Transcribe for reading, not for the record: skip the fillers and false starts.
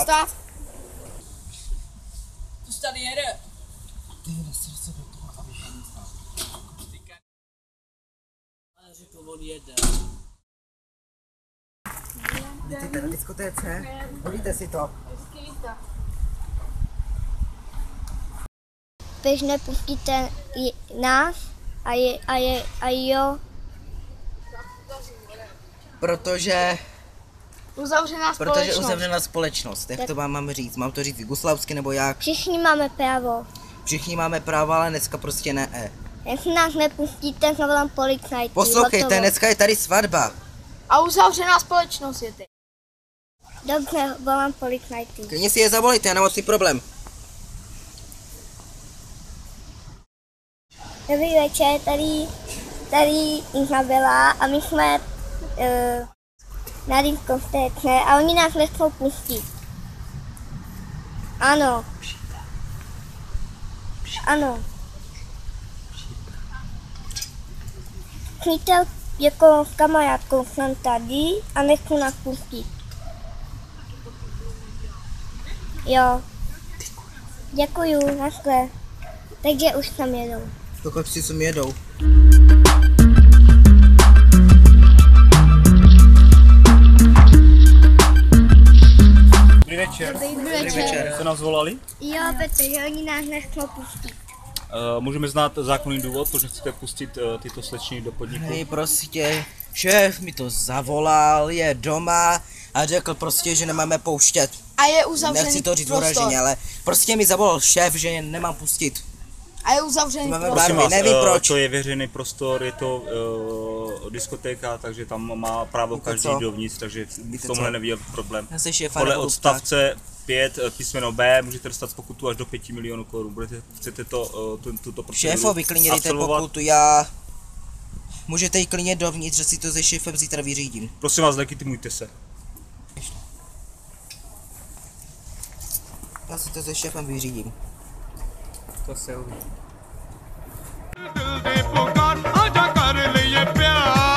Stav. Co tady jede? Ty nesir se do toho, aby tam nic dal. Ale řekl, on jede. Jdete na diskotéce? Hodíte si to. Když nepustíte nás a jo. Protože Uzavřená společnost. Jak to mám říct? Mám to říct jugoslavsky nebo jak? Všichni máme právo. Všichni máme práva, ale dneska prostě ne. Jestli nás nepustíte, zavolám policajty. Poslouchejte, dneska je tady svatba. A uzavřená společnost je teď. Dobře, volám policajty. Klidně si je zavolejte, já nemám s tím problém. Dobrý večer, tady Izabela a my jsme na diskotéce a oni nás nechcou pustit. Ano. Ano. Přítel jako s kamarádkou jsem tady a nechci nás pustit. Jo. Děkuju, naschle. Takže už tam jedou. Dokud si sem jedou. Dobrý večer. Dobrý večer. Jste nás volali? Jo, protože oni nás nechcou pustit. Můžeme znát zákonný důvod, proč nechcete pustit tyto slečny do podniku? Hej, prostě, šéf mi to zavolal, je doma a řekl prostě, že nemáme pouštět. A je uzavřený Nechci to říct prostor. uraženě, ale prostě mi zavolal šéf, že je nemám pustit. A je uzavřený Máme prostor. Prosím vás, nevím proč. to je veřejný prostor, je to diskotéka, takže tam má právo Víte každý co? dovnitř, takže Víte v tomhle co? nevidím problém. Já se šéfa Podle nebudu odstavce 5 písmeno B můžete dostat pokutu až do 5 milionů korun. Chcete tuto proceduru Šéfovi klidně dejte absolvovat? pokutu, já... Můžete jít klidně dovnitř, že si to se šéfem zítra vyřídím. Prosím vás, legitimujte se. Já si to se šéfem vyřídím. To se uvidí. दिल दे पुकार आजा कर ले ये प्यार